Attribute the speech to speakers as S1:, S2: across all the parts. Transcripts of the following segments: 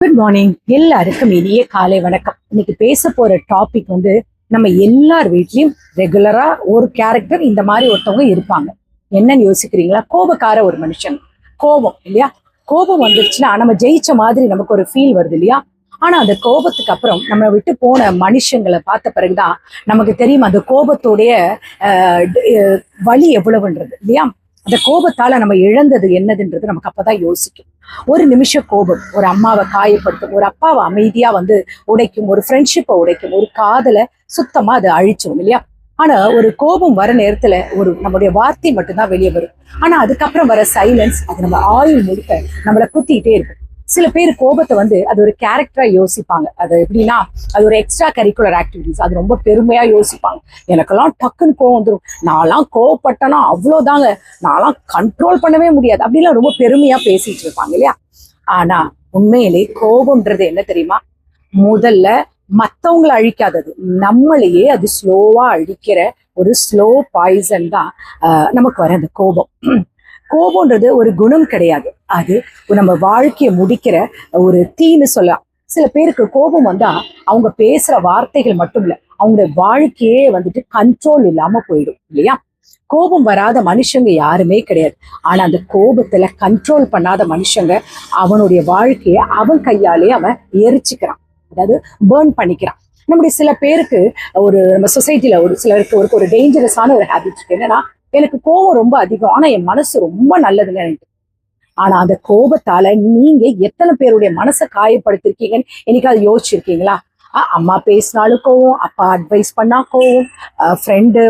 S1: Good morning. எல்லாருக்கும் இனிய காலை வணக்கம். இன்னைக்கு பேச போற டாபிக் நம்ம எல்லார் வீட்லயும் ரெகுலரா ஒரு கேரக்டர் இந்த மாதிரி ஒருத்தவங்க இருப்பாங்க. என்னன்னு யோசிக்கிறீங்களா? கோபக்கார ஒரு மனுஷன். கோபம் இல்லையா? கோபம் வந்துருச்சுன்னா நம்ம ஜெயிச்ச மாதிரி நமக்கு ஒரு ஃபீல் வருது இல்லையா? ஆனா அந்த கோபத்துக்கு அப்புறம் நம்ம விட்டு போன மனுஷங்களை பார்த்த பிறகுதான் நமக்கு தெரியும் அந்த கோபத்தோடைய வலி எவ்வளவுன்றது இல்லையா? அந்த கோபத்தால நம்ம இழந்தது என்னதுன்றது நமக்கு அப்பதான் யோசிக்கும். ஒரு நிமிஷம் கோபம் ஒரு அம்மாவை காயப்படுத்தும், ஒரு அப்பாவை அமைதியா உடைக்கும், ஒரு ஃப்ரெண்ட்ஷிப்பை உடைக்கும், ஒரு காதலை சுத்தமா அதை அழிச்சிடும் இல்லையா? ஆனா ஒரு கோபம் வர நேரத்துல நம்முடைய வார்த்தை மட்டும்தான் வெளியே வரும். ஆனா அதுக்கப்புறம் வர சைலன்ஸ் அது நம்ம ஆயுள் முழுக்க நம்மளை குத்திக்கிட்டே இருக்கும். சில பேர் கோபத்தை அது ஒரு கேரக்டரா யோசிப்பாங்க. அது எப்படின்னா அது ஒரு எக்ஸ்ட்ரா கரிக்குலர் ஆக்டிவிட்டிஸ், அது ரொம்ப பெருமையா யோசிப்பாங்க. எனக்கெல்லாம் டக்குன்னு கோவம் வந்துடும், நான்லாம் கோவப்பட்டேன்னா அவ்வளோதாங்க, நான்லாம் கண்ட்ரோல் பண்ணவே முடியாது அப்படிலாம் ரொம்ப பெருமையா பேசிட்டு இருப்பாங்க இல்லையா? ஆனா உண்மையிலே கோபம்ன்றது என்ன தெரியுமா? முதல்ல மற்றவங்களை அழிக்காதது, நம்மளையே அது ஸ்லோவா அழிக்கிற ஒரு ஸ்லோ பாய்சன் தான் நமக்கு வர அந்த கோபம். கோபம்ன்றது ஒரு குணம் கிடையாது, அது நம்ம வாழ்க்கையை முடிக்கிற ஒரு தீன்னு சொல்லலாம். சில பேருக்கு கோபம் வந்தா அவங்க பேசுற வார்த்தைகள் மட்டும் இல்ல, அவங்க வாழ்க்கையே கண்ட்ரோல் இல்லாம போயிடும் இல்லையா? கோபம் வராத மனுஷங்க யாருமே கிடையாது. ஆனா அந்த கோபத்துல கண்ட்ரோல் பண்ணாத மனுஷங்க அவனுடைய வாழ்க்கையை அவன் கையாலே அவன் எரிச்சுக்கிறான், அதாவது பேர்ன் பண்ணிக்கிறான். நம்முடைய சில பேருக்கு நம்ம சொசைட்டில ஒரு சிலருக்கு ஒரு டேஞ்சரஸான ஒரு ஹேபிட் இருக்கு. என்னன்னா, எனக்கு கோபம் ரொம்ப அதிகம் ஆனா என் மனசு ரொம்ப நல்லதுங்க எனக்கு. ஆனா அந்த கோபத்தால நீங்க எத்தனை பேருடைய மனசை காயப்படுத்திருக்கீங்கன்னு என்னைக்காவது யோசிச்சிருக்கீங்களா? அம்மா பேசினாலும் கோவம், அப்பா அட்வைஸ் பண்ணா கோவம், ஃப்ரெண்டு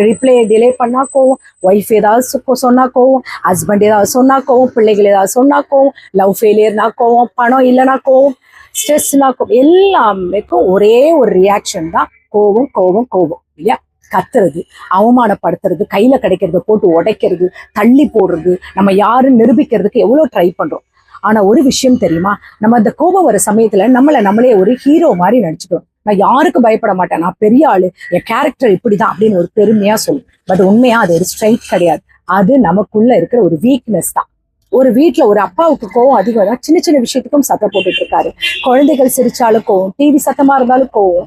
S1: ரிப்ளை டிலே பண்ணா கோவம், ஒய்ஃப் ஏதாவது சொன்னா கோவம், ஹஸ்பண்ட் ஏதாவது சொன்னா கோவம், பிள்ளைகள் ஏதாவது சொன்னா கோவம், லவ் ஃபெயிலியர்னா கோவம், பணம் இல்லைன்னா கோவம், ஸ்ட்ரெஸ்னா கோவம். எல்லாமேக்கும் ஒரே ஒரு ரியாக்ஷன் தான் கோவம் கோவம் கோவம் இல்லையா? கத்துறது, அவமானப்படுத்துறது, கையில கிடைக்கிறத போட்டு உடைக்கிறது, தள்ளி போடுறது, நம்ம யாருன்னு நிரூபிக்கிறதுக்கு எவ்வளவு ட்ரை பண்றோம். ஆனா ஒரு விஷயம் தெரியுமா? நம்ம அந்த கோபம் வர சமயத்துல நம்மளே ஒரு ஹீரோ மாதிரி நடிச்சுக்கிறோம். நான் யாருக்கும் பயப்பட மாட்டேன், நான் பெரிய ஆளு, என் கேரக்டர் இப்படிதான் அப்படின்னு ஒரு பெருமையா சொல்லும். பட் உண்மையா அது ஒரு ஸ்ட்ரென்த் கிடையாது, அது நமக்குள்ள இருக்கிற ஒரு வீக்னஸ் தான். ஒரு வீட்டுல ஒரு அப்பாவுக்கு கோவம் அதிகம் தான், சின்ன சின்ன விஷயத்துக்கும் சத்தம் போட்டுட்டு இருக்காரு. குழந்தைகள் சிரிச்சாலும் கோவம், டிவி சத்தமா இருந்தாலும் கோவம்,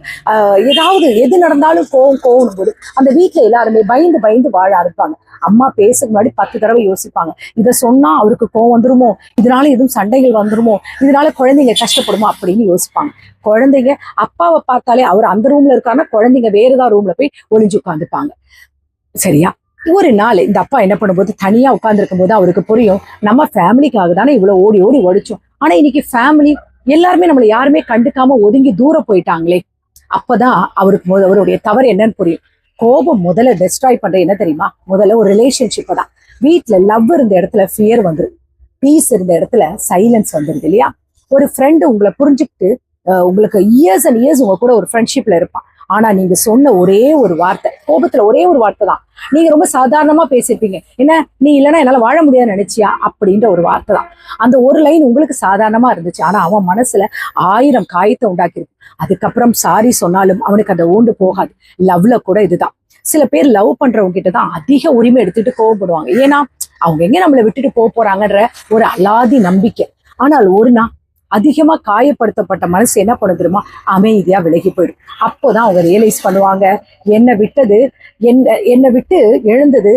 S1: ஏதாவது எது நடந்தாலும் கோவம் போது அந்த வீட்டுல எல்லாருமே பயந்து பயந்து வாழ ஆரம்பிப்பாங்க. அம்மா பேசுக்கு முன்னாடி 10 தடவை யோசிப்பாங்க, இதை சொன்னா அவருக்கு கோவம் வந்துருமோ, இதனால எதுவும் சண்டைகள் வந்துருமோ, இதனால குழந்தைங்க கஷ்டப்படுமோ அப்படின்னு யோசிப்பாங்க. குழந்தைங்க அப்பாவை பார்த்தாலே அவர் அந்த ரூம்ல இருக்காருன்னா குழந்தைங்க வேற ஏதாவது ரூம்ல போய் ஒளிஞ்சு உட்காந்துப்பாங்க. சரியா? ஒரு நாள் இந்த அப்பா என்ன பண்ணும்போது தனியா உட்கார்ந்துருக்கும் போது அவருக்கு புரியும், நம்ம ஃபேமிலிக்காக தானே இவ்வளவு ஓடி ஓடி ஒழிச்சோம், ஆனா இன்னைக்கு ஃபேமிலி எல்லாருமே நம்மளை யாருமே கண்டுக்காம ஒதுங்கி தூரம் போயிட்டாங்களே. அப்பதான் அவருடைய தவறு என்னன்னு புரியும். கோபம் முதல்ல டெஸ்ட்ராய் பண்ற என்ன தெரியுமா? முதல்ல ஒரு ரிலேஷன்ஷிப்பை தான். வீட்டுல லவ் இருந்த இடத்துல ஃபியர் வந்துருது, பீஸ் இருந்த இடத்துல சைலன்ஸ் வந்துருது இல்லையா? ஒரு ஃப்ரெண்டு உங்களை புரிஞ்சுக்கிட்டு உங்களுக்கு இயர்ஸ் அண்ட் இயர்ஸ் உங்க கூட ஒரு ஃப்ரெண்ட்ஷிப்ல இருப்பான். ஆனா நீங்க சொன்ன ஒரே ஒரு வார்த்தை, கோபத்துல ஒரே ஒரு வார்த்தை தான், நீங்க ரொம்ப சாதாரணமா பேசிருப்பீங்க, என்ன நீ இல்லைன்னா என்னால வாழ முடியாதுன்னு நினைச்சியா அப்படின்ற ஒரு வார்த்தை தான். அந்த ஒரு லைன் உங்களுக்கு சாதாரணமா இருந்துச்சு, ஆனா அவன் மனசுல 1000 காயத்தை உண்டாக்கிருக்கு. அதுக்கப்புறம் சாரி சொன்னாலும் அவனுக்கு அந்த ஓண்டு போகாது. லவ்ல கூட இதுதான். சில பேர் லவ் பண்றவங்க கிட்டதான் அதிக உரிமை எடுத்துட்டு கோவப்படுவாங்க. ஏன்னா அவங்க எங்க நம்மளை விட்டுட்டு போறாங்கன்ற ஒரு அலாதி நம்பிக்கை. ஆனால் ஒரு நாள் அதிகமா காயப்படுத்தப்பட்ட மனசு என்ன பண்ண தெரியுமா? அமைதியா விலகி போயிடும். அப்போதான் அவங்க ரியலைஸ் பண்ணுவாங்க, என்னை விட்டு எழுந்தது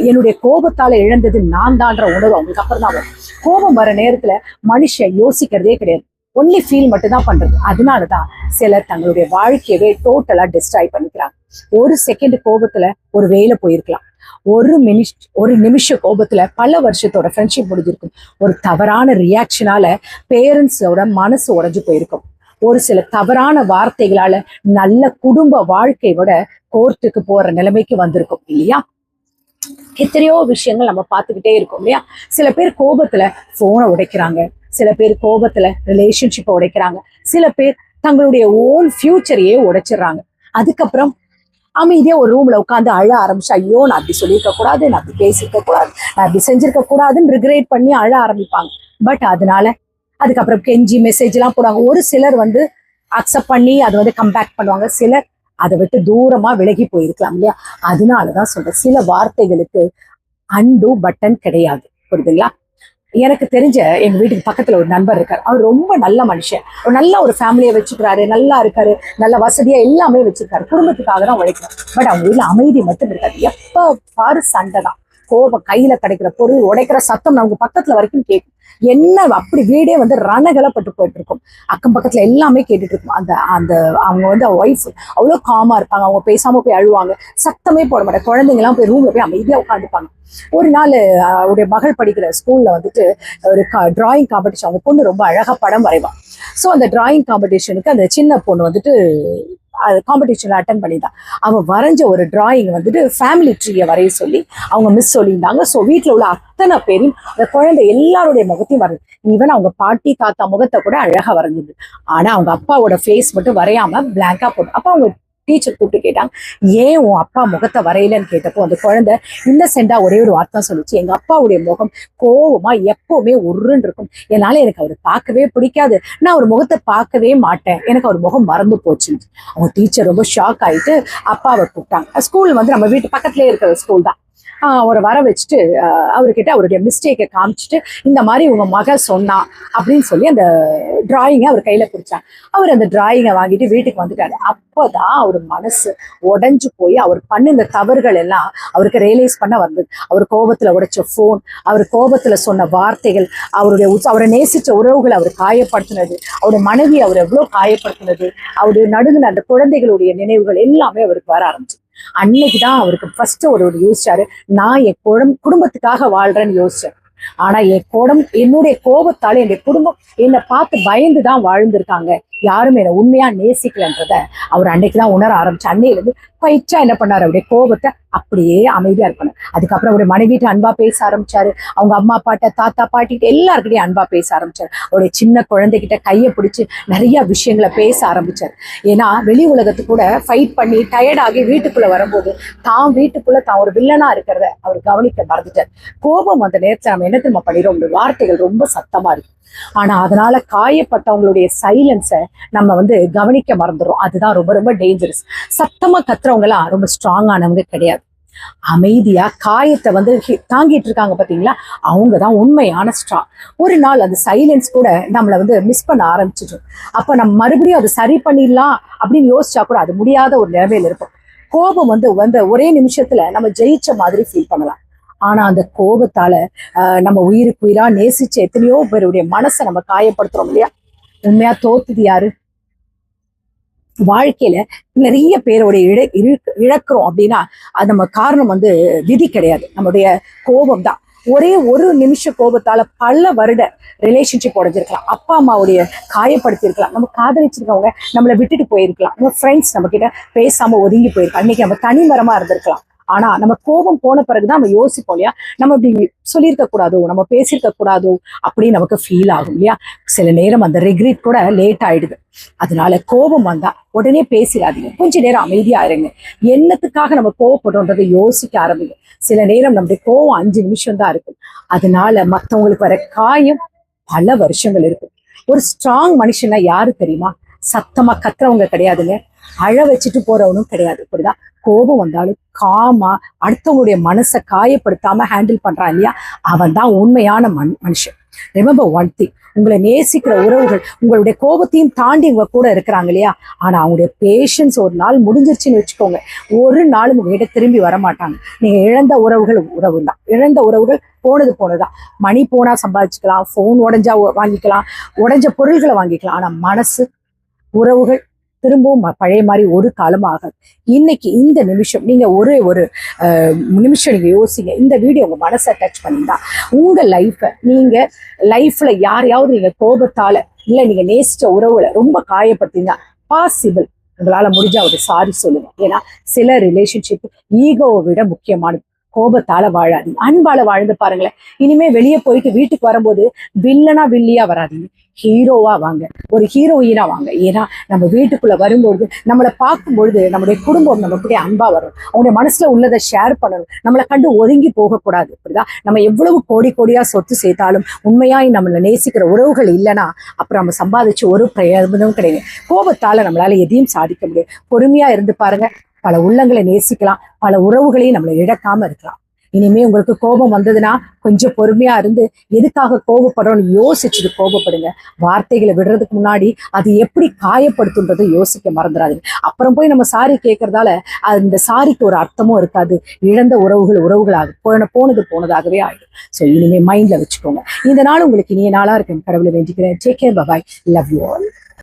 S1: என்னுடைய கோபத்தால இழந்தது நான் தான்ற உணர்வு அவங்களுக்கு அப்புறம் தான் வரும். கோபம் வர நேரத்துல மனுஷன் யோசிக்கிறதே கிடையாது, ஒன்லி ஃபீல் மட்டும் தான் பண்றது. அதனாலதான் சிலர் தங்களுடைய வாழ்க்கையவே டோட்டலா டிஸ்ட்ராய் பண்ணிக்கிறாங்க. ஒரு செகண்ட் கோபத்துல ஒரு வேலை போயிருக்கலாம், ஒரு நிமிஷ கோபத்துல பல வருஷத்தோட ஃப்ரெண்ட்ஷிப் முடிஞ்சிருக்கும். ஒரு தவறான ரியாக்ஷனால பேரண்ட்ஸோட மனசு உடைஞ்சு போயிருக்கும். ஒரு சில தவறான வார்த்தைகளால நல்ல குடும்ப வாழ்க்கையோட கோர்ட்டுக்கு போற நிலைமைக்கு வந்திருக்கும் இல்லையா? எத்தனையோ விஷயங்கள் நம்ம பார்த்துக்கிட்டே இருக்கோம் இல்லையா? சில பேர் கோபத்துல போனை உடைக்கிறாங்க, சில பேர் கோபத்துல ரிலேஷன்ஷிப்பை உடைக்கிறாங்க, சில பேர் தங்களுடைய ஓன் ஃபியூச்சரையே உடைச்சிடுறாங்க. அதுக்கப்புறம் அமைதியா ஒரு ரூம்ல உட்காந்து அழ ஆரம்பிச்சு, ஐயோ நான் அப்படி சொல்லியிருக்க கூடாது, நான் அப்படி பேசியிருக்க கூடாது, நான் அப்படி செஞ்சிருக்க கூடாதுன்னு ரிக்ரெட் பண்ணி அழ ஆரம்பிப்பாங்க. பட் அதனால அதுக்கப்புறம் கெஞ்சி மெசேஜ் எல்லாம் போடுவாங்க. ஒரு சிலர் அக்செப்ட் பண்ணி அதை கம்பேக் பண்ணுவாங்க, சிலர் அதை விட்டு தூரமா விலகி போயிருக்கலாம் இல்லையா? அதனாலதான் சொல்றேன், சில வார்த்தைகளுக்கு அன்டு பட்டன் கிடையாது, புரியுதுங்களா? எனக்கு தெரிஞ்ச எங்க வீட்டுக்கு பக்கத்துல ஒரு நண்பர் இருக்காரு. அவர் ரொம்ப நல்ல மனுஷன். ஒரு நல்ல ஒரு ஃபேமிலியை வச்சுக்கிறாரு, நல்லா இருக்காரு, நல்ல வசதியா எல்லாமே வச்சிருக்காரு. குடும்பத்துக்காக தான் உழைக்கிறார். பட் அவங்க வீட்டுல அமைதி மட்டும் இருக்காது. எப்ப பாரு சண்டை தான். கோபம், கையில கிடைக்கிற பொருள் உடைக்கிற சத்தம் நமக்கு பக்கத்துல வரைக்கும் கேட்கும். என்ன அப்படி வீடே வந்து ரணகலப்பட்டு போயிட்டு இருக்கும். அக்கம் பக்கத்துல எல்லாமே கேட்டுட்டு இருக்கும். அந்த அந்த அவங்க வந்து ஒய்ஃப் அவ்வளவு காமா இருப்பாங்க. அவங்க பேசாம போய் அழுவாங்க, சத்தமே போட மாட்டாங்க. குழந்தைங்க எல்லாம் போய் ரூம்ல போய் அமைதியா உட்காந்துப்பாங்க. ஒரு நாள் அவருடைய மகள் படிக்கிற ஸ்கூல்ல வந்துட்டு ஒரு டிராயிங் காம்படிஷன். அவங்க பொண்ணு ரொம்ப அழகா படம் வரைவா. ஸோ அந்த டிராயிங் காம்படிஷனுக்கு அந்த சின்ன பொண்ணு வந்துட்டு காம்படிஷன்ல அட்டன் பண்ணிதான். அவன் வரைஞ்ச ஒரு டிராயிங் வந்துட்டு ஃபேமிலி ட்ரீயை வரைய சொல்லி அவங்க மிஸ் சொல்லியிருந்தாங்க. ஸோ வீட்டில் உள்ள அத்தனை பேரும் அந்த குழந்தை எல்லாருடைய முகத்தையும் வரைஞ்சு, ஈவன் அவங்க பாட்டி தாத்தா முகத்தை கூட அழகா வரைஞ்சிது. ஆனா அவங்க அப்பாவோட ஃபேஸ் மட்டும் வரையாம பிளாங்கா போட்டு. அப்ப அவங்க டீச்சர் கூப்பிட்டு கேட்டாங்க, ஏன் உன் அப்பா முகத்தை வரையலன்னு கேட்டப்போ அந்த குழந்தை இன்னசென்டா ஒரே ஒரு வார்த்தை சொல்லிச்சு, எங்க அப்பாவுடைய முகம் கோவமா எப்பவுமே உருன்னு இருக்கும், என்னால எனக்கு அவர் பார்க்கவே பிடிக்காது, நான் அவர் முகத்தை பார்க்கவே மாட்டேன், எனக்கு அவர் முகம் மறந்து போச்சு. அவங்க டீச்சர் ரொம்ப ஷாக் ஆயிட்டு அப்பாவை கூப்பிட்டாங்க. ஸ்கூல் வந்து நம்ம வீட்டு பக்கத்துலேயே இருக்கிற ஸ்கூல் தான். அவரை வர வச்சுட்டு அவர்கிட்ட அவருடைய மிஸ்டேக்கை காமிச்சிட்டு, இந்த மாதிரி உங்க மகள் சொன்னா அப்படின்னு சொல்லி அந்த டிராயிங்கை அவர் கையில பிடிச்சாங்க. அவர் அந்த டிராயிங்கை வாங்கிட்டு வீட்டுக்கு வந்துட்டாரு. அப்போதான் அவர் மனசு உடைஞ்சு போய் அவர் பண்ணின தவறுகள் எல்லாம் அவருக்கு ரியலைஸ் பண்ண வந்தது. அவர் கோபத்துல உடைச்ச போன், அவர் கோபத்துல சொன்ன வார்த்தைகள், அவரை நேசிச்ச உறவுகள் அவர் காயப்படுத்தினது, அவருடைய மனைவி அவர் எவ்வளவு காயப்படுத்தினது, அவருடைய நடுங்கின அந்த குழந்தைகளுடைய நினைவுகள் எல்லாமே அவருக்கு வர ஆரம்பிச்சு. அன்னைக்குதான் அவருக்கு ஃபர்ஸ்ட் ஒரு யோசிச்சாரு, நான் என் குடும்பத்துக்காக வாழ்றேன்னு யோசிச்சேன். ஆனா என்னுடைய கோபத்தால என்னுடைய குடும்பம் என்னை பார்த்து பயந்துதான் வாழ்ந்திருக்காங்க, யாரும் என்னை உண்மையா நேசிக்கலன்றத அவர் அன்னைக்குதான் உணர ஆரம்பிச்சு. அன்னையில இருந்து பயிற்சா என்ன பண்ணாரு, அவருடைய கோபத்தை அப்படியே அமைதியா இருக்கணும். அதுக்கப்புறம் அவருடைய மனைவிட்டு அன்பா பேச ஆரம்பிச்சாரு. அவங்க அம்மா அப்பாட்ட தாத்தா பாட்டிட்டு எல்லாருக்கிட்டையும் அன்பா பேச ஆரம்பிச்சாரு. அவருடைய சின்ன குழந்தைகிட்ட கையை பிடிச்சு நிறைய விஷயங்களை பேச ஆரம்பிச்சாரு. ஏன்னா வெளி உலகத்து கூட ஃபைட் பண்ணி டயர்டாகி வீட்டுக்குள்ள வரும்போது வீட்டுக்குள்ள தான் ஒரு வில்லனா இருக்கிறத அவர் கவனிக்க மறந்துட்டார். கோபம் அந்த நேரத்துல நம்ம என்ன தெரியுமா பண்ணிடும், வார்த்தைகள் ரொம்ப சத்தமா இருக்கு. ஆனா அதனால காயப்பட்டவங்களுடைய சைலன்ஸை நம்ம வந்து கவனிக்க மறந்துடும். அதுதான் ரொம்ப ரொம்ப டேஞ்சரஸ். சத்தமா கத்துறவங்க எல்லாம் ரொம்ப ஸ்ட்ராங்கானவங்க கிடையாது. அமைதியா காயத்தை வந்து தாங்கிட்டு இருக்காங்க பாத்தீங்களா, அவங்கதான் உண்மையான ஸ்ட்ராங். ஒரு நாள் அந்த சைலன்ஸ் கூட நம்மளை வந்து மிஸ் பண்ண ஆரம்பிச்சிடும். அப்ப நம்ம மறுபடியும் அதை சரி பண்ணிடலாம் அப்படின்னு யோசிச்சா கூட அது முடியாத ஒரு நிலைமையில இருக்கும். கோபம் வந்து ஒரே நிமிஷத்துல நம்ம ஜெயிச்ச மாதிரி ஃபீல் பண்ணலாம். ஆனா அந்த கோபத்தால நம்ம உயிருக்கு உயிரா நேசிச்ச எத்தனையோ பேருடைய மனசை நம்ம காயப்படுத்துறோம் இல்லையா. உண்மையா தோத்துது யாரு? வாழ்க்கையில நிறைய பேருடைய இழக்கிறோம் அப்படின்னா அது நம்ம காரணம் வந்து விதி கிடையாது, நம்முடைய கோபம் தான். ஒரே ஒரு நிமிஷ கோபத்தால பல வருட ரிலேஷன்ஷிப் உடைஞ்சிருக்கலாம், அப்பா அம்மாவுடைய காயப்படுத்திருக்கலாம், நம்ம காதலிச்சிருக்கவங்க நம்மளை விட்டுட்டு போயிருக்கலாம், நம்ம ஃப்ரெண்ட்ஸ் நம்ம கிட்ட பேசாம ஒதுங்கி போயிருக்கலாம், இன்னைக்கு நம்ம தனிமரமா இருந்திருக்கலாம். ஆனா நம்ம கோபம் போன பிறகுதான் நம்ம யோசிப்போம் இல்லையா, நம்ம இப்படி சொல்லியிருக்க கூடாதோ, நம்ம பேசியிருக்க கூடாதோ அப்படின்னு நமக்கு ஃபீல் ஆகும் இல்லையா. சில நேரம் அந்த ரெக்ரெட் கூட லேட் ஆயிடுது. அதனால கோபம் வந்தா உடனே பேசிடாதீங்க, கொஞ்ச நேரம் அமைதியா இருங்க. என்னத்துக்காக நம்ம கோவப்படுறோன்றதை யோசிக்க ஆரம்பிங்க. சில நேரம் நம்முடைய கோவம் 5 நிமிஷம் தான் இருக்கும், அதனால மற்றவங்களுக்கு வர காயம் பல வருஷங்கள் இருக்கும். ஒரு ஸ்ட்ராங் மனுஷனா யாரு தெரியுமா? சத்தமா கத்துறவங்க கிடையாதுங்க, அழ வச்சுட்டு போறவனும் கிடையாது. இப்படிதான் கோபம் வந்தாலும் காமா அடுத்தவங்களுடைய மனசை காயப்படுத்தாம ஹேண்டில் பண்றான் இல்லையா, அவன் தான் உண்மையான மனுஷன். ரிமெம்பர் ஒன் திங், உங்களை நேசிக்கிற உறவுகள் உங்களுடைய கோபத்தையும் தாண்டி உங்க கூட இருக்கிறாங்க இல்லையா, ஆனா அவங்களுடைய பேஷன்ஸ் ஒரு நாள் முடிஞ்சிருச்சுன்னு வச்சுக்கோங்க, ஒரு நாளும் உங்ககிட்ட திரும்பி வர மாட்டாங்க. நீங்க இழந்த உறவுகள் தான், இழந்த உறவுகள் போனதுதான். மணி போனா சம்பாதிச்சுக்கலாம், போன் உடைஞ்சா வாங்கிக்கலாம், உடைஞ்ச பொருள்களை வாங்கிக்கலாம், ஆனா மனசு, உறவுகள் திரும்பவும் பழைய மாதிரி ஒரு காலம் ஆகாது. இன்னைக்கு இந்த நிமிஷம் நீங்க ஒரு நிமிஷம் நீங்க யோசிங்க, இந்த வீடியோ உங்க மனசை டச் பண்ணிருந்தா உங்க லைஃப்ல யாரையாவது நீங்க கோபத்தால இல்ல நீங்க நேசிச்ச உறவுகளை ரொம்ப காயப்படுத்தீங்க, பாசிபிள் உங்களால முடிஞ்சா ஒரு சாரி சொல்லுங்க. ஏன்னா சில ரிலேஷன்ஷிப் ஈகோவை விட முக்கியமானது. கோபத்தால வாழாதீங்க, அன்பால வாழ்ந்து பாருங்களேன். இனிமே வெளியே போயிட்டு வீட்டுக்கு வரும்போது வில்லியா வராதீங்க, ஹீரோவா வாங்க, ஒரு ஹீரோயினா வாங்க. ஏன்னா நம்ம வீட்டுக்குள்ள வரும்பொழுது நம்மளை பார்க்கும்பொழுது நம்முடைய குடும்பம் நம்ம கூட அன்பா வரும், அவங்களுடைய மனசுல உள்ளதை ஷேர் பண்ணணும், நம்மளை கண்டு ஒதுங்கி போகக்கூடாது. இப்படிதான் நம்ம எவ்வளவு கோடியா சொத்து சேர்த்தாலும் உண்மையாய் நம்மளை நேசிக்கிற உறவுகள் இல்லைன்னா அப்புறம் நம்ம சம்பாதிச்சு ஒரு பிரயோஜனமும் கிடையாது. கோபத்தால நம்மளால எதையும் சாதிக்க முடியும். பொறுமையா இருந்து பாருங்க, பல உள்ளங்களை நேசிக்கலாம், பல உறவுகளையும் நம்மளை இழக்காம இருக்கலாம். இனிமே உங்களுக்கு கோபம் வந்ததுன்னா கொஞ்சம் பொறுமையா இருந்து எதுக்காக கோபப்படுறோம்னு யோசிச்சுட்டு கோபப்படுங்க. வார்த்தைகளை விடுறதுக்கு முன்னாடி அது எப்படி காயப்படுத்துன்றதை யோசிக்க மறந்துடாதீங்க. அப்புறம் போய் நம்ம சாரி கேட்கறதால அந்த சாரிக்கு ஒரு அர்த்தமும் இருக்காது. இழந்த உறவுகளாக போனதாகவே ஆயிடும். ஸோ இனிமே மைண்ட்ல வச்சுக்கோங்க. இந்த நாள் உங்களுக்கு இனிய நாளா இருக்கு கடவுளை வேண்டிக்கிறேன். Take care, bye, love you all.